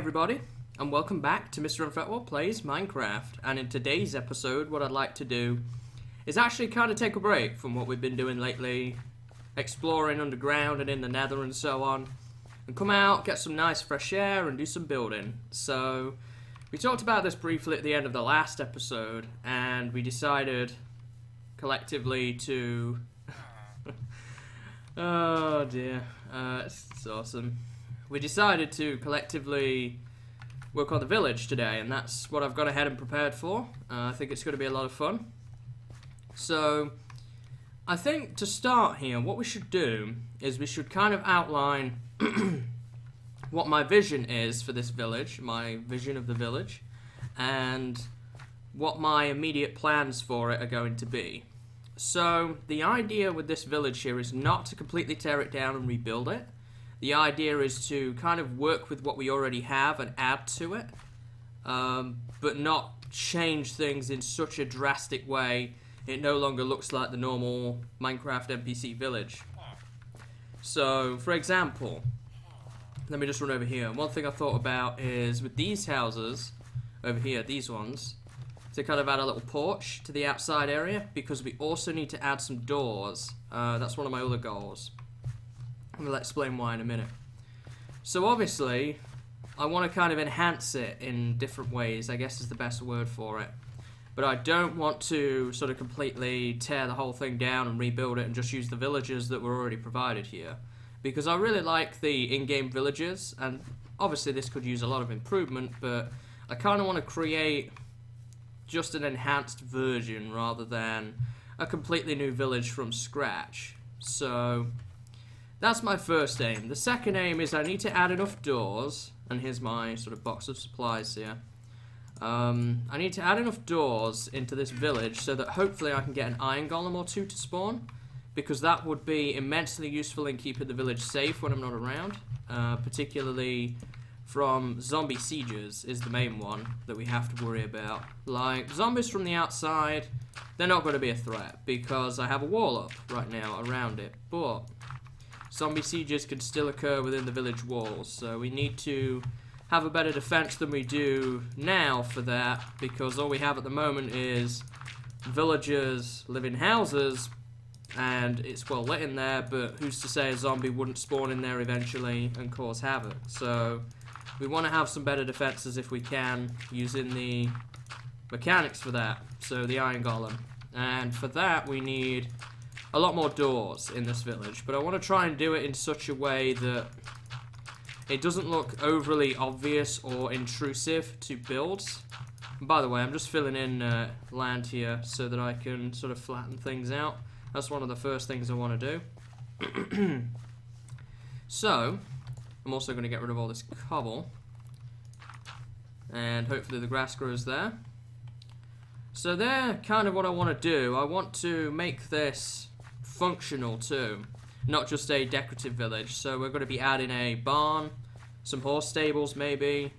everybody, and welcome back to MrMFretwell Plays Minecraft. And in today's episode, what I'd like to do is actually kind of take a break from what we've been doing lately, exploring underground and in the nether and so on, and come out, get some nice fresh air and do some building. So, we talked about this briefly at the end of the last episode, and we decided collectively to... oh dear, it's awesome. We decided to collectively work on the village today, and that's what I've gone ahead and prepared for. I think it's going to be a lot of fun. So, I think to start here, what we should do is we should kind of outline what my vision is for this village, my vision of the village, and what my immediate plans for it are going to be. So, the idea with this village here is not to completely tear it down and rebuild it. The idea is to kind of work with what we already have and add to it, but not change things in such a drastic way it no longer looks like the normal Minecraft NPC village. So, for example, let me just run over here. One thing I thought about is with these houses over here, these ones, to kind of add a little porch to the outside area, because we also need to add some doors. That's one of my other goals. I'm going to explain why in a minute. So obviously, I want to kind of enhance it in different ways, I guess is the best word for it. But I don't want to sort of completely tear the whole thing down and rebuild it and just use the villages that were already provided here. Because I really like the in-game villages, and obviously this could use a lot of improvement, but I kind of want to create just an enhanced version rather than a completely new village from scratch. So that's my first aim. The second aim is I need to add enough doors, and here's my sort of box of supplies here. I need to add enough doors into this village so that hopefully I can get an iron golem or two to spawn, because that would be immensely useful in keeping the village safe when I'm not around, particularly from zombie sieges is the main one that we have to worry about. Like, zombies from the outside, they're not going to be a threat because I have a wall up right now around it, but zombie sieges can still occur within the village walls, so we need to have a better defense than we do now for that, because all we have at the moment is villagers live in houses and it's well lit in there, but who's to say a zombie wouldn't spawn in there eventually and cause havoc. So we want to have some better defenses if we can, using the mechanics for that, so the iron golem. And for that we need a lot more doors in this village, but I want to try and do it in such a way that it doesn't look overly obvious or intrusive to builds. And by the way, I'm just filling in land here so that I can sort of flatten things out. That's one of the first things I want to do. So, I'm also going to get rid of all this cobble, and hopefully the grass grows there. So there, kind of what I want to do. I want to make this functional too, not just a decorative village. So we're going to be adding a barn, some horse stables maybe,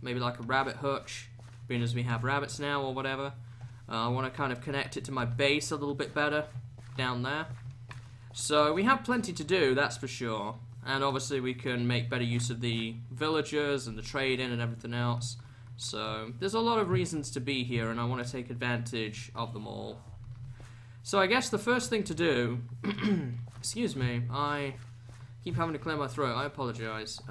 maybe like a rabbit hutch, being as we have rabbits now or whatever. I want to kind of connect it to my base a little bit better down there. So we have plenty to do, that's for sure. And obviously we can make better use of the villagers and the trading and everything else. So there's a lot of reasons to be here, and I want to take advantage of them all. So I guess the first thing to do, excuse me, I keep having to clear my throat, I apologize.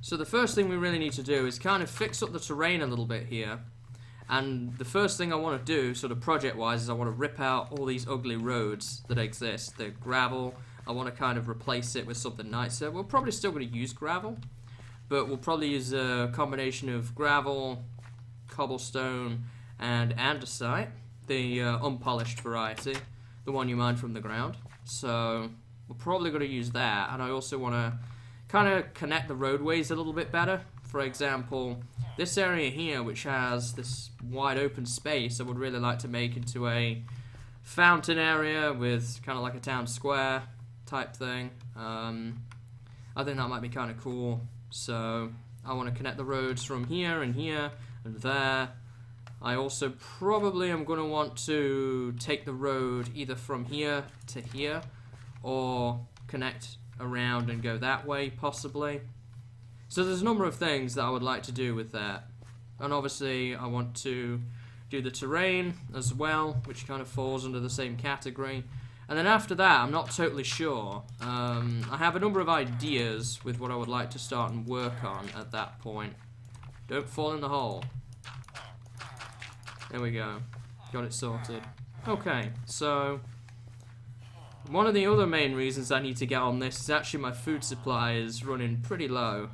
So the first thing we really need to do is kind of fix up the terrain a little bit here. And the first thing I want to do, sort of project-wise, is I want to rip out all these ugly roads that exist. They're gravel. I want to kind of replace it with something nicer. We're probably still going to use gravel, but we'll probably use a combination of gravel, cobblestone, and andesite, the unpolished variety, the one you mine from the ground. So we're probably going to use that, and I also want to kind of connect the roadways a little bit better. For example, this area here, which has this wide open space, I would really like to make into a fountain area with kind of like a town square type thing. I think that might be kind of cool. So I want to connect the roads from here and there. I also probably am going to want to take the road either from here to here, or connect around and go that way possibly. So there's a number of things that I would like to do with that. And obviously I want to do the terrain as well, which kind of falls under the same category. And then after that, I'm not totally sure. I have a number of ideas with what I would like to start and work on at that point. Don't fall in the hole. There we go. Got it sorted. Okay, so one of the other main reasons I need to get on this is actually my food supply is running pretty low.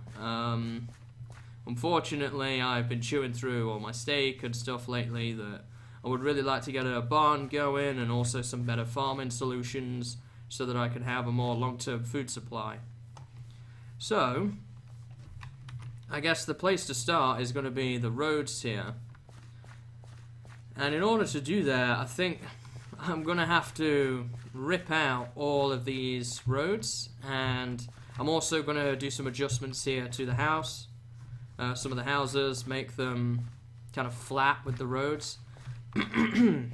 Unfortunately, I've been chewing through all my steak and stuff lately that I would really like to get a barn going and also some better farming solutions so that I can have a more long-term food supply. So, I guess the place to start is going to be the roads here. And in order to do that, I think I'm going to have to rip out all of these roads, and I'm also going to do some adjustments here to the house. Some of the houses, make them kind of flat with the roads. And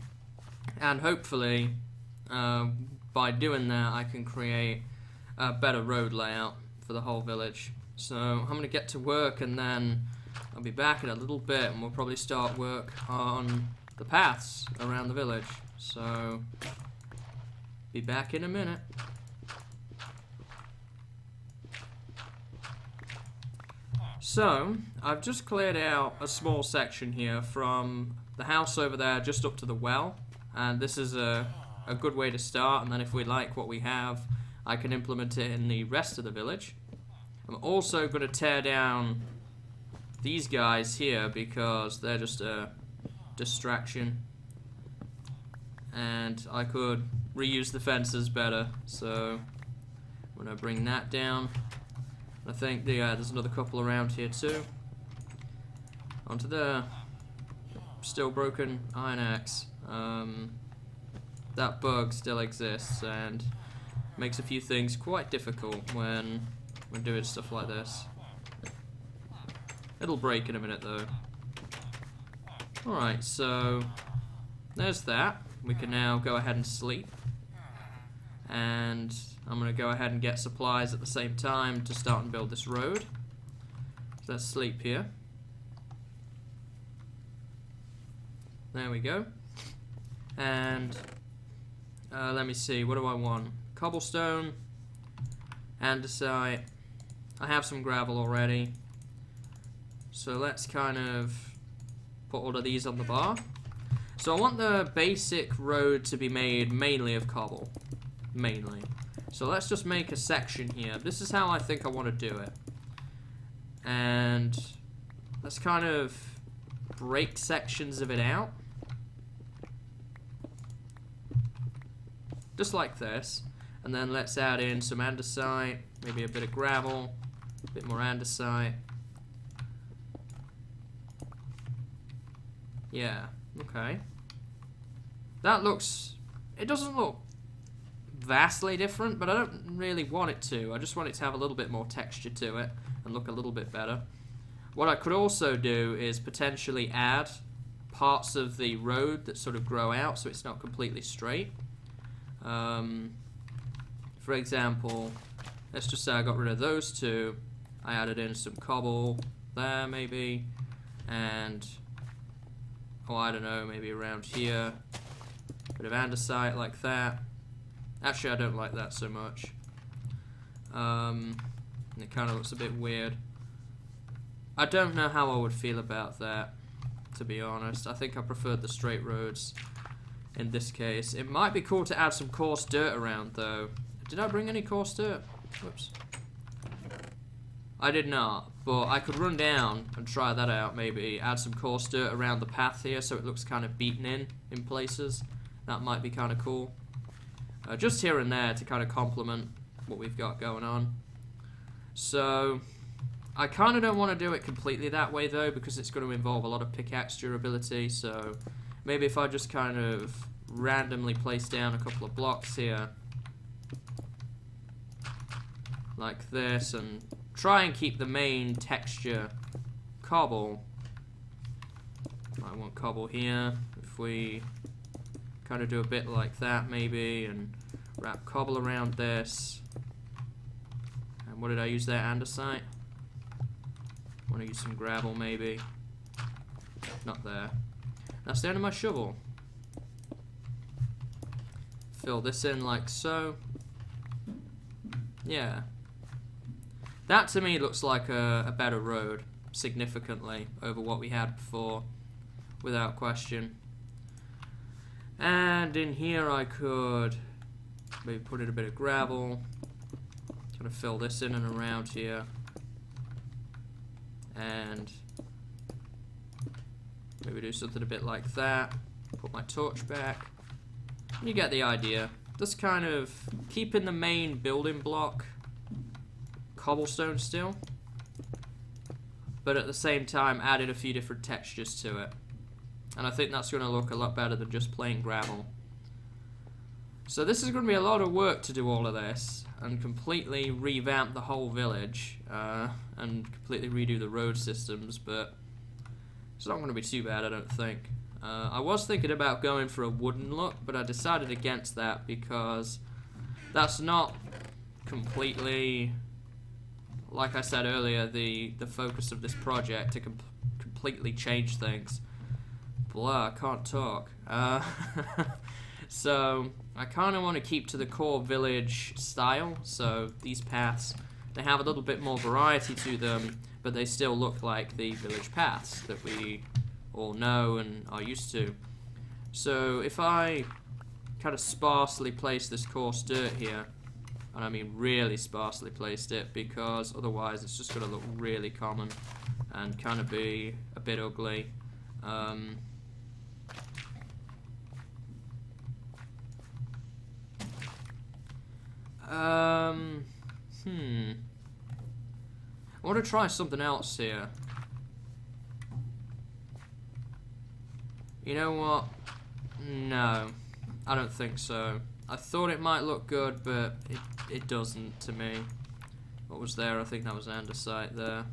hopefully, by doing that, I can create a better road layout for the whole village. So I'm going to get to work, and then I'll be back in a little bit, and we'll probably start work on the paths around the village. So, be back in a minute. So, I've just cleared out a small section here from the house over there just up to the well, and this is a good way to start, and then if we like what we have, I can implement it in the rest of the village. I'm also going to tear down these guys here because they're just a distraction, and I could reuse the fences better, so I'm going to bring that down. I think there's another couple around here too. Onto the still broken iron axe. That bug still exists and makes a few things quite difficult when doing stuff like this. It'll break in a minute though. Alright, so there's that. We can now go ahead and sleep. And I'm going to go ahead and get supplies at the same time to start and build this road. So let's sleep here. There we go. And let me see, what do I want? Cobblestone, andesite. I have some gravel already. So let's kind of put all of these on the bar. So I want the basic road to be made mainly of cobble. Mainly. So let's just make a section here. This is how I think I want to do it. And let's kind of break sections of it out. Just like this. And then let's add in some andesite, maybe a bit of gravel, a bit more andesite. Yeah, okay. That looks... It doesn't look vastly different, but I don't really want it to. I just want it to have a little bit more texture to it and look a little bit better. What I could also do is potentially add parts of the road that sort of grow out so it's not completely straight. For example, let's just say I got rid of those two. I added in some cobble there maybe, and oh, I don't know, maybe around here, a bit of andesite like that. Actually, I don't like that so much. It kind of looks a bit weird. I don't know how I would feel about that, to be honest. I think I preferred the straight roads in this case. It might be cool to add some coarse dirt around, though. Did I bring any coarse dirt? Whoops. I did not, but I could run down and try that out, maybe. Add some coarse dirt around the path here so it looks kind of beaten in places. That might be kind of cool. Just here and there to kind of complement what we've got going on. So, I kind of don't want to do it completely that way though, because it's going to involve a lot of pickaxe durability, so maybe if I just kind of randomly place down a couple of blocks here, like this, and try and keep the main texture cobble. I want cobble here. If we kind of do a bit like that maybe, and wrap cobble around this. And what did I use there? Andesite? Want to use some gravel, maybe. Not there. That's the end of my shovel. Fill this in like so. Yeah. That to me looks like a better road, significantly over what we had before, without question. And in here I could maybe put in a bit of gravel, kind of fill this in and around here, and maybe do something a bit like that. Put my torch back. You get the idea. Just kind of keeping the main building block cobblestone still, but at the same time added a few different textures to it. And I think that's going to look a lot better than just plain gravel. So this is going to be a lot of work to do all of this and completely revamp the whole village and completely redo the road systems, but it's not going to be too bad, I don't think. I was thinking about going for a wooden look, but I decided against that because that's not completely, like I said earlier, the focus of this project to completely change things. Blah, I can't talk. So I kind of want to keep to the core village style, so these paths, they have a little bit more variety to them, but they still look like the village paths that we all know and are used to. So if I kind of sparsely place this coarse dirt here, and I mean really sparsely placed it, because otherwise it's just going to look really common and kind of be a bit ugly. I want to try something else here. You know what? No, I don't think so. I thought it might look good, but it doesn't to me. What was there? I think that was an andesite there.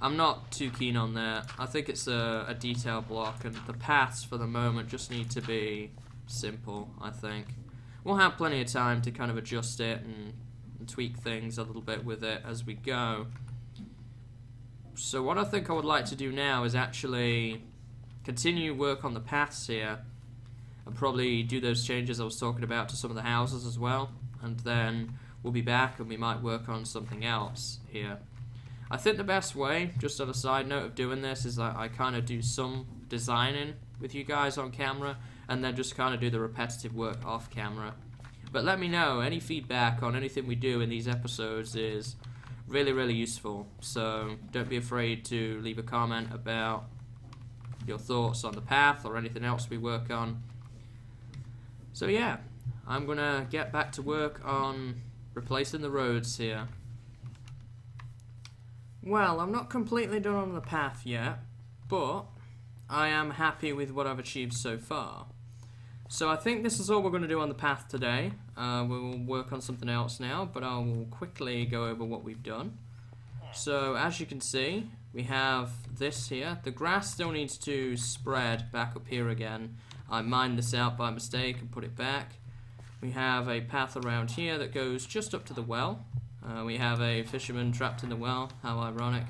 I'm not too keen on that. I think it's a detail block, and the paths for the moment just need to be simple, I think. We'll have plenty of time to kind of adjust it and tweak things a little bit with it as we go. So what I think I would like to do now is actually continue work on the paths here, and probably do those changes I was talking about to some of the houses as well, and then we'll be back and we might work on something else here. I think the best way, just on a side note of doing this, is that I kind of do some designing with you guys on camera, and then just kind of do the repetitive work off camera. But let me know, any feedback on anything we do in these episodes is really, really useful. So don't be afraid to leave a comment about your thoughts on the path or anything else we work on. So yeah, I'm gonna get back to work on replacing the roads here. Well, I'm not completely done on the path yet, but I am happy with what I've achieved so far. So I think this is all we're going to do on the path today. We will work on something else now, but I will quickly go over what we've done. So as you can see, we have this here. The grass still needs to spread back up here again. I mined this out by mistake and put it back. We have a path around here that goes just up to the well. We have a fisherman trapped in the well, how ironic.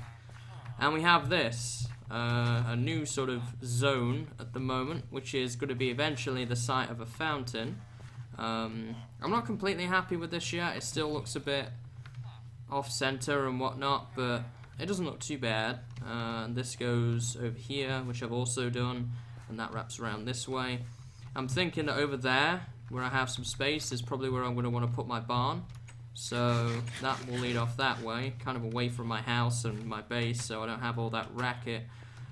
And we have this, a new sort of zone at the moment, which is going to be eventually the site of a fountain. I'm not completely happy with this yet. It still looks a bit off-center and whatnot, but it doesn't look too bad. And this goes over here, which I've also done, and that wraps around this way. I'm thinking that over there, where I have some space, is probably where I'm going to want to put my barn. So that will lead off that way, kind of away from my house and my base, so I don't have all that racket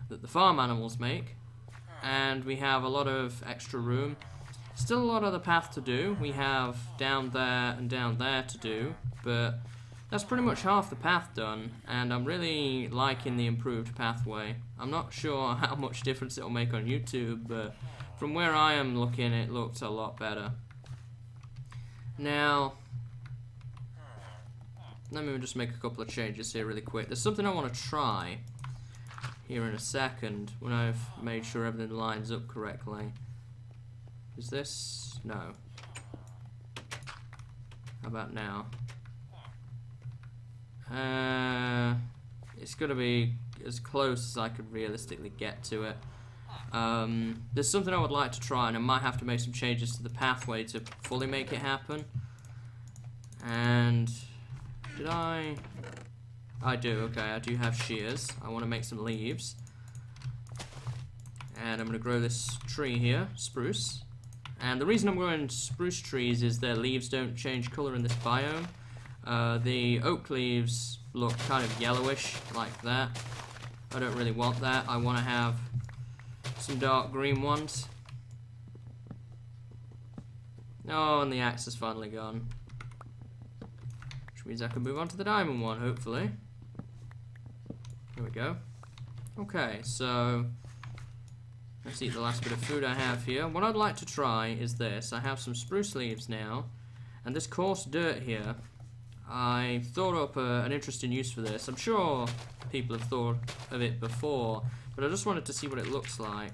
that the farm animals make. And we have a lot of extra room. Still a lot of the path to do. We have down there and down there to do, but that's pretty much half the path done, and I'm really liking the improved pathway. I'm not sure how much difference it will make on YouTube, but from where I am looking, it looks a lot better. Now, let me just make a couple of changes here really quick. There's something I want to try here in a second when I've made sure everything lines up correctly. Is this? No. How about now? it's going to be as close as I could realistically get to it. There's something I would like to try, and I might have to make some changes to the pathway to fully make it happen. And did I do, okay, I do have shears. I want to make some leaves. And I'm going to grow this tree here, spruce. And the reason I'm growing spruce trees is their leaves don't change colour in this biome. The oak leaves look kind of yellowish, like that. I don't really want that. I want to have some dark green ones. Oh, and the axe is finally gone. Which means I can move on to the diamond one, hopefully. Here we go. Okay, so let's eat the last bit of food I have here. What I'd like to try is this. I have some spruce leaves now, and this coarse dirt here. I thought up an interesting use for this. I'm sure people have thought of it before, but I just wanted to see what it looks like.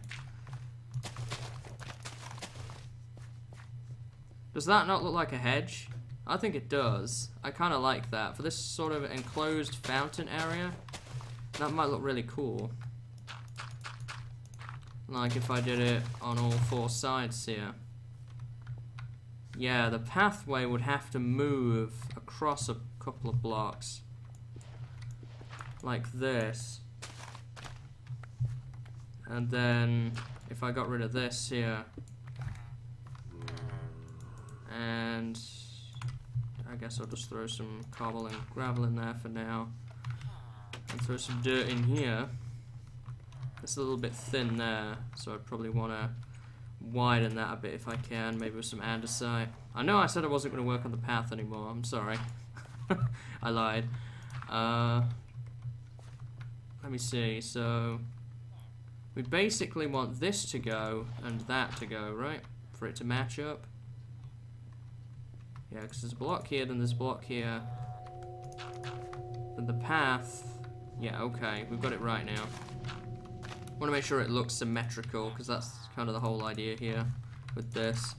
Does that not look like a hedge? I think it does. I kind of like that. For this sort of enclosed fountain area, that might look really cool. Like if I did it on all four sides here. Yeah, the pathway would have to move across a couple of blocks. Like this. And then if I got rid of this here. And I guess I'll just throw some cobble and gravel in there for now. And throw some dirt in here. It's a little bit thin there, so I'd probably want to widen that a bit if I can, maybe with some andesite. I know I said I wasn't going to work on the path anymore, I'm sorry. I lied. Let me see, so we basically want this to go and that to go, right? For it to match up. Yeah, because there's a block here, then there's a block here. Then the path, yeah, okay, we've got it right now. I want to make sure it looks symmetrical, because that's kind of the whole idea here with this.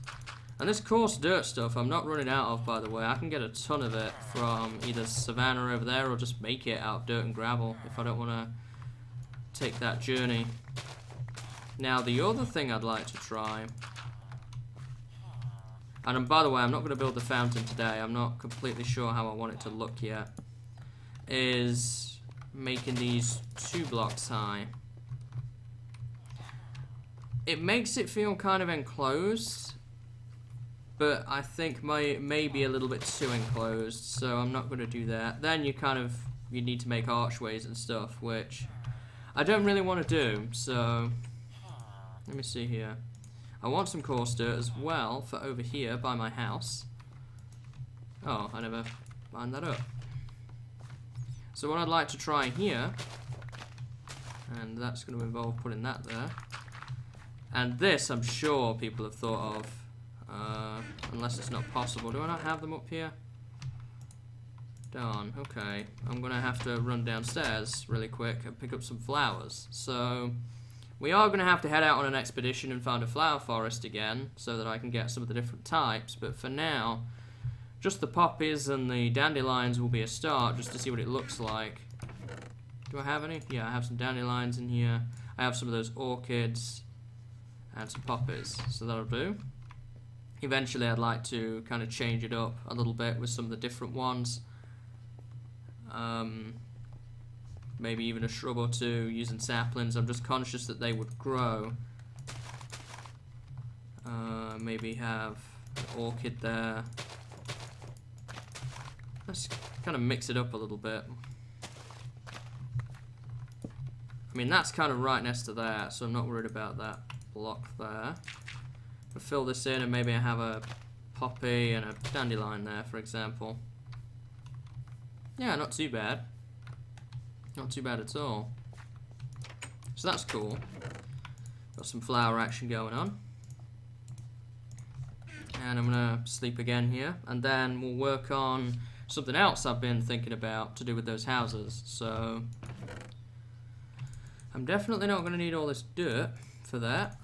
And this coarse dirt stuff, I'm not running out of, by the way. I can get a ton of it from either Savannah over there, or just make it out of dirt and gravel if I don't want to take that journey. Now, the other thing I'd like to try, and by the way, I'm not going to build the fountain today. I'm not completely sure how I want it to look yet, is making these 2 blocks high. It makes it feel kind of enclosed, but I think maybe a little bit too enclosed, so I'm not going to do that. Then you need to make archways and stuff, which I don't really want to do, so let me see here. I want some coarse dirt as well for over here by my house. Oh, I never lined that up. So what I'd like to try here, and that's going to involve putting that there. And this, I'm sure people have thought of, unless it's not possible. Do I not have them up here? Darn, okay. I'm going to have to run downstairs really quick and pick up some flowers. So, we are going to have to head out on an expedition and find a flower forest again, so that I can get some of the different types. But for now, just the poppies and the dandelions will be a start, just to see what it looks like. Do I have any? Yeah, I have some dandelions in here. I have some of those orchids. And some poppies, so that'll do. Eventually I'd like to kind of change it up a little bit with some of the different ones. Maybe even a shrub or two using saplings. I'm just conscious that they would grow. Maybe have an orchid there. Let's kind of mix it up a little bit. I mean, that's kind of right next to that, so I'm not worried about that block there. I'll fill this in and maybe I have a poppy and a dandelion there, for example. Yeah, not too bad. Not too bad at all. So that's cool. Got some flower action going on. And I'm gonna sleep again here, and then we'll work on something else I've been thinking about to do with those houses. So I'm definitely not gonna need all this dirt for that.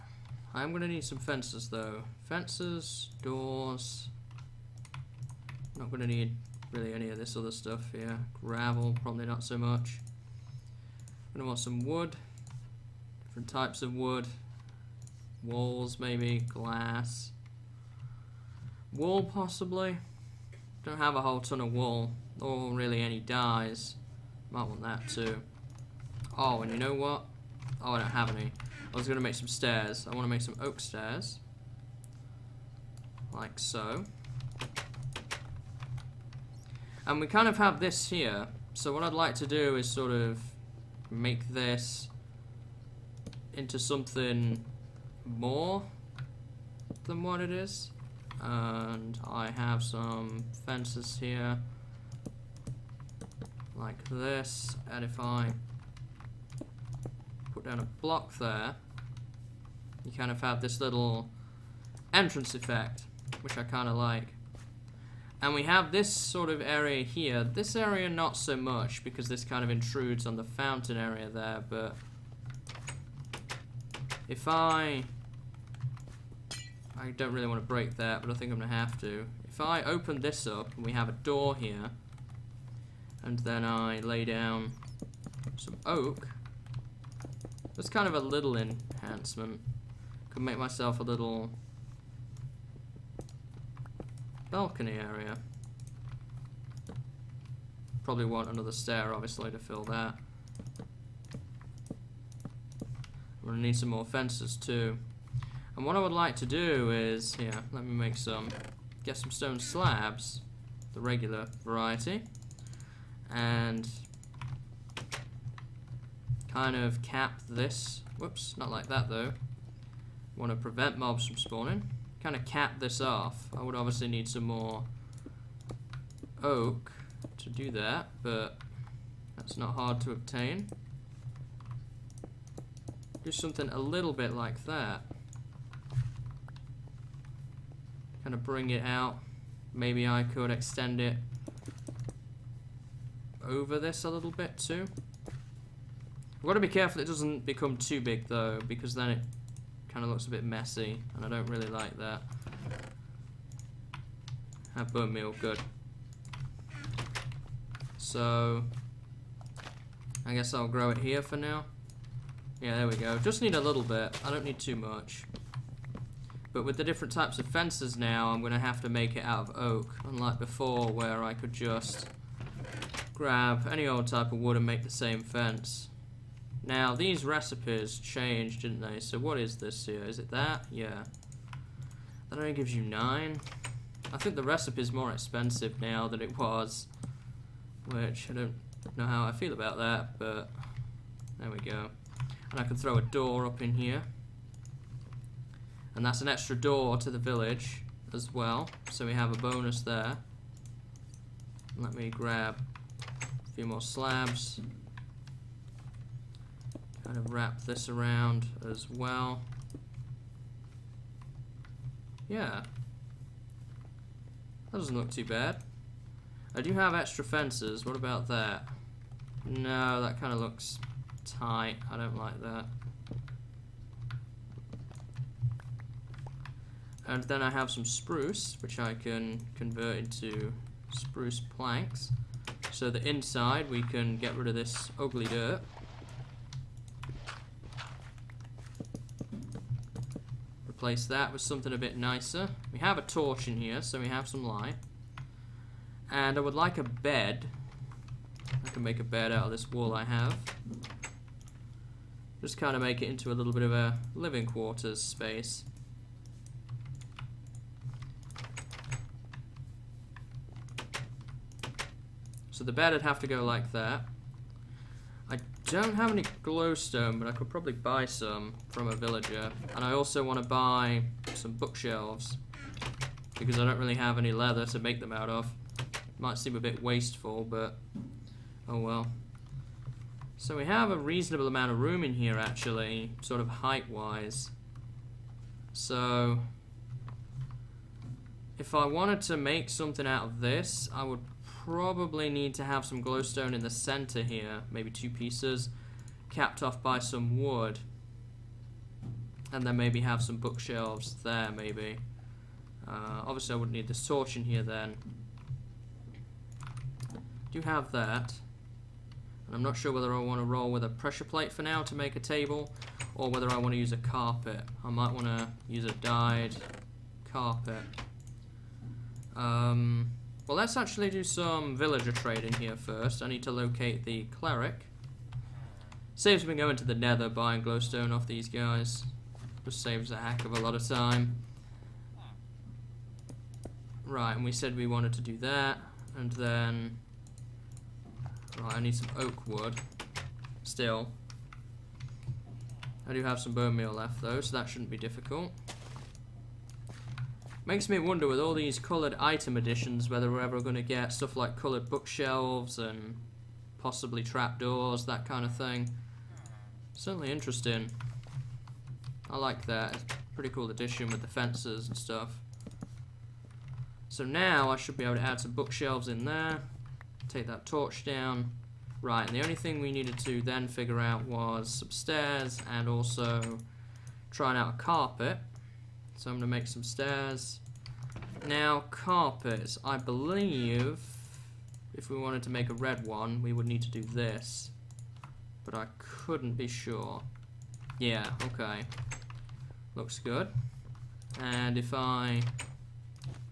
I'm going to need some fences though. Fences, doors. Not going to need really any of this other stuff here. Gravel, probably not so much. Gonna want some wood. Different types of wood. Walls maybe, glass. Wool possibly. Don't have a whole ton of wool, or really any dyes. Might want that too. Oh, and you know what? Oh, I don't have any. I was gonna make some stairs. I wanna make some oak stairs. Like so. And we kind of have this here. So what I'd like to do is sort of make this into something more than what it is. And I have some fences here like this, and if I put down a block there, you kind of have this little entrance effect, which I kind of like. And we have this sort of area here. This area not so much, because this kind of intrudes on the fountain area there, but if I don't really want to break that, but I think I'm going to have to. If I open this up, and we have a door here, and then I lay down some oak, that's kind of a little enhancement. Could make myself a little balcony area. Probably want another stair, obviously, to fill that. I'm going to need some more fences, too. And what I would like to do is, here, let me make some, get some stone slabs, the regular variety, and kind of cap this. Whoops, not like that though. Want to prevent mobs from spawning. Kind of cap this off. I would obviously need some more oak to do that, but that's not hard to obtain. Do something a little bit like that. Kind of bring it out. Maybe I could extend it over this a little bit too. I've got to be careful it doesn't become too big though, because then it kind of looks a bit messy, and I don't really like that. Have bone meal, good. So I guess I'll grow it here for now. Yeah, there we go. Just need a little bit. I don't need too much. But with the different types of fences now, I'm going to have to make it out of oak, unlike before where I could just grab any old type of wood and make the same fence. Now, these recipes changed, didn't they? So what is this here? Is it that? Yeah. That only gives you 9. I think the recipe is more expensive now than it was, which I don't know how I feel about that, but there we go. And I can throw a door up in here. And that's an extra door to the village as well, so we have a bonus there. Let me grab a few more slabs. Kind of wrap this around as well. Yeah. That doesn't look too bad. I do have extra fences. What about that? No, that kind of looks tight. I don't like that. And then I have some spruce, which I can convert into spruce planks. So the inside, we can get rid of this ugly dirt. Replace that with something a bit nicer. We have a torch in here, so we have some light. And I would like a bed. I can make a bed out of this wool I have. Just kind of make it into a little bit of a living quarters space. So the bed would have to go like that. I don't have any glowstone, but I could probably buy some from a villager. And I also want to buy some bookshelves, because I don't really have any leather to make them out of. Might seem a bit wasteful, but oh well. So we have a reasonable amount of room in here actually, sort of height-wise. So if I wanted to make something out of this, I would probably need to have some glowstone in the center here, maybe 2 pieces, capped off by some wood, and then maybe have some bookshelves there maybe. Obviously I wouldn't need this torch in here then. Do have that, And I'm not sure whether I want to roll with a pressure plate for now to make a table, or whether I want to use a carpet. I might want to use a dyed carpet. Well, let's actually do some villager trading here first. I need to locate the cleric. Saves me going to the nether buying glowstone off these guys. Just saves a heck of a lot of time. Right, and we said we wanted to do that. And then... Right, I need some oak wood. Still. I do have some bone meal left though, so that shouldn't be difficult. Makes me wonder with all these coloured item additions whether we're ever going to get stuff like coloured bookshelves and possibly trapdoors, that kind of thing. Certainly interesting. I like that. It's a pretty cool addition with the fences and stuff. So now I should be able to add some bookshelves in there. Take that torch down. Right, and the only thing we needed to then figure out was some stairs and also trying out a carpet. So I'm going to make some stairs. Now, carpets, I believe if we wanted to make a red one, we would need to do this. But I couldn't be sure. Yeah, okay. Looks good. And if I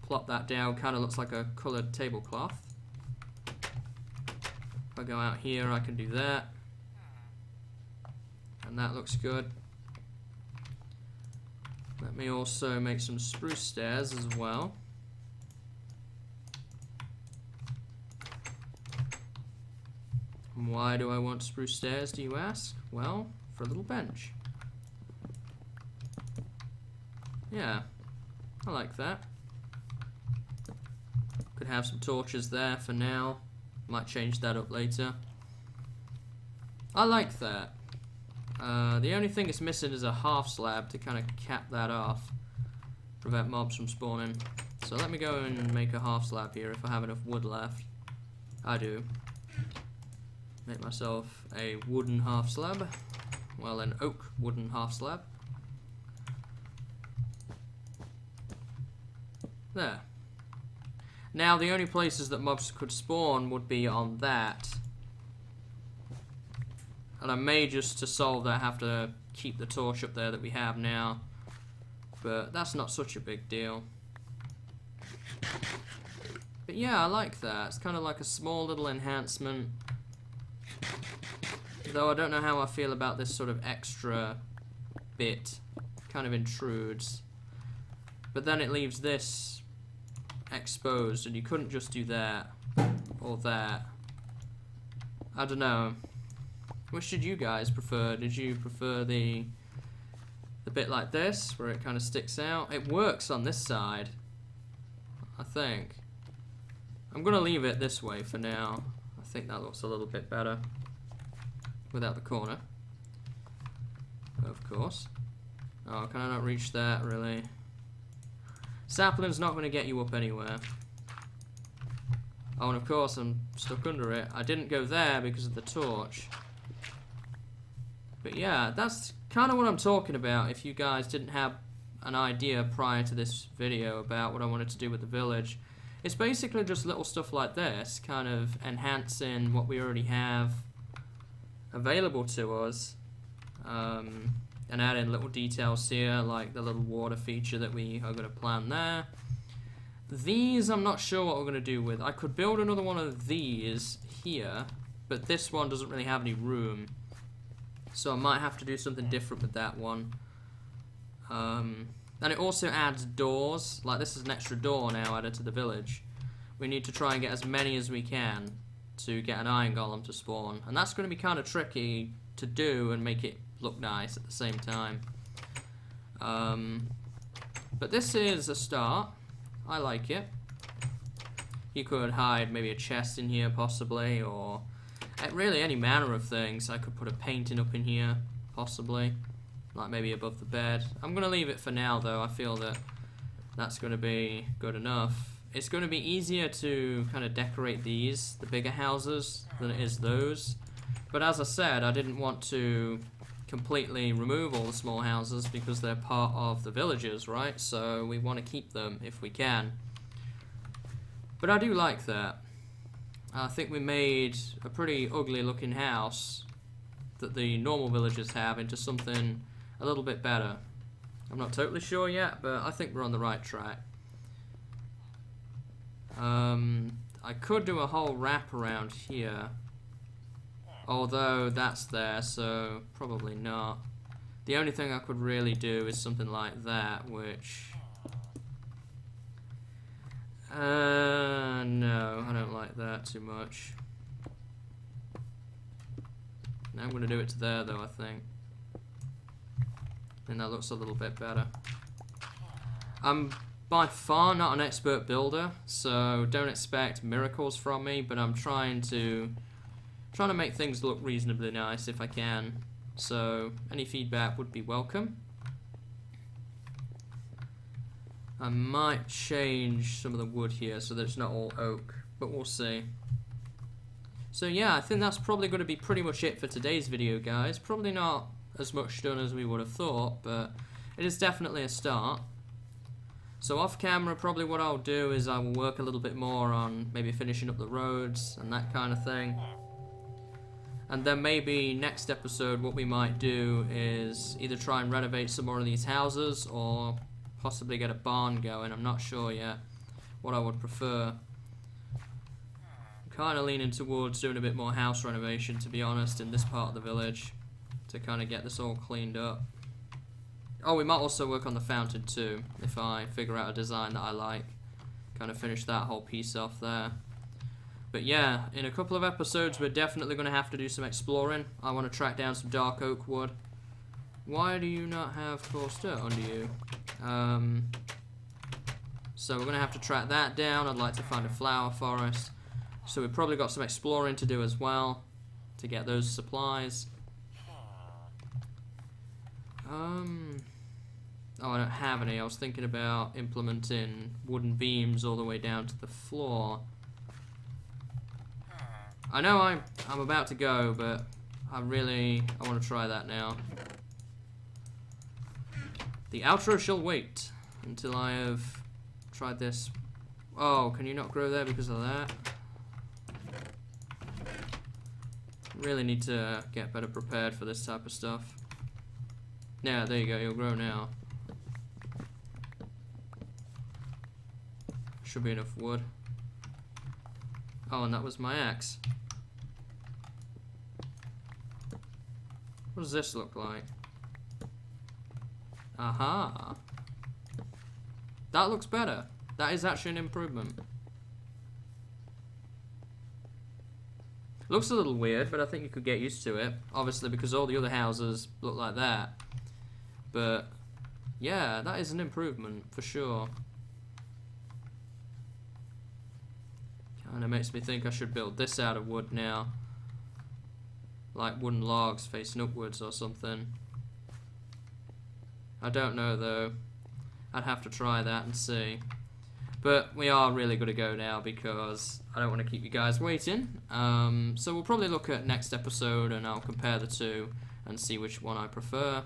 plop that down, kind of looks like a coloured tablecloth. If I go out here, I can do that. And that looks good. Let me also make some spruce stairs as well. And why do I want spruce stairs, do you ask? Well, for a little bench. Yeah, I like that. Could have some torches there for now. Might change that up later. I like that. The only thing it's missing is a half slab to kind of cap that off, prevent mobs from spawning. So let me go and make a half slab here if I have enough wood left. I do. Make myself a wooden half slab. Well, an oak wooden half slab. There. Now the only places that mobs could spawn would be on that. And I may just to solve that have to keep the torch up there that we have now. But that's not such a big deal. But yeah, I like that. It's kind of like a small little enhancement. Though I don't know how I feel about this sort of extra bit. Kind of intrudes. But then it leaves this exposed and you couldn't just do that or that. I don't know. Which did you guys prefer? Did you prefer the bit like this, where it kind of sticks out? It works on this side, I think. I'm going to leave it this way for now. I think that looks a little bit better without the corner. Of course. Oh, can I not reach that, really? Sapling's not going to get you up anywhere. Oh, and of course I'm stuck under it. I didn't go there because of the torch. But yeah, that's kind of what I'm talking about if you guys didn't have an idea prior to this video about what I wanted to do with the village. It's basically just little stuff like this, kind of enhancing what we already have available to us, and adding little details here, like the little water feature that we are going to plan there. These I'm not sure what we're going to do with. I could build another one of these here, but this one doesn't really have any room. So I might have to do something different with that one. And it also adds doors. Like this is an extra door now added to the village. We need to try and get as many as we can to get an iron golem to spawn. And that's going to be kind of tricky to do and make it look nice at the same time. But this is a start. I like it. You could hide maybe a chest in here possibly, or really any manner of things. I could put a painting up in here, possibly, like maybe above the bed. I'm going to leave it for now though. I feel that that's going to be good enough. It's going to be easier to kind of decorate these, the bigger houses, than it is those. But as I said, I didn't want to completely remove all the small houses because they're part of the villages, right? So we want to keep them if we can. But I do like that. I think we made a pretty ugly looking house that the normal villagers have into something a little bit better. I'm not totally sure yet, but I think we're on the right track. I could do a whole wrap around here, although that's there, so probably not. The only thing I could really do is something like that, which... no, I don't like that too much. Now I'm going to do it to there, though, I think. And that looks a little bit better. I'm by far not an expert builder, so don't expect miracles from me, but I'm trying to make things look reasonably nice if I can. So any feedback would be welcome. I might change some of the wood here so that it's not all oak, but we'll see. So yeah, I think that's probably going to be pretty much it for today's video, guys. Probably not as much done as we would have thought, but it is definitely a start. So off camera, probably what I'll do is I will work a little bit more on maybe finishing up the roads and that kind of thing. And then maybe next episode what we might do is either try and renovate some more of these houses or possibly get a barn going. I'm not sure yet what I would prefer. I'm kind of leaning towards doing a bit more house renovation, to be honest, in this part of the village to kind of get this all cleaned up. Oh, we might also work on the fountain too, if I figure out a design that I like. Kind of finish that whole piece off there. But yeah, in a couple of episodes we're definitely going to have to do some exploring. I want to track down some dark oak wood. Why do you not have coarse dirt under you? So we're going to have to track that down. I'd like to find a flower forest. So we've probably got some exploring to do as well to get those supplies. Oh, I don't have any. I was thinking about implementing wooden beams all the way down to the floor. I know I'm about to go, but I want to try that now. The outro shall wait until I have tried this. Oh, can you not grow there because of that? Really need to get better prepared for this type of stuff. Yeah, there you go, you'll grow now. Should be enough wood. Oh, and that was my axe. What does this look like? Aha! That looks better. That is actually an improvement. Looks a little weird, but I think you could get used to it. Obviously, because all the other houses look like that. But, yeah, that is an improvement, for sure. Kinda makes me think I should build this out of wood now. Like wooden logs facing upwards or something. I don't know though. I'd have to try that and see. But we are really going to go now because I don't want to keep you guys waiting. So we'll probably look at next episode and I'll compare the two and see which one I prefer.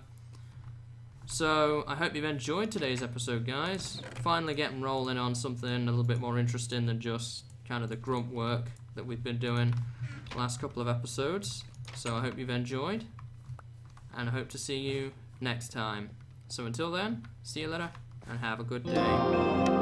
So I hope you've enjoyed today's episode, guys. Finally getting rolling on something a little bit more interesting than just kind of the grunt work that we've been doing the last couple of episodes. So I hope you've enjoyed, and I hope to see you next time. So until then, see you later, and have a good day.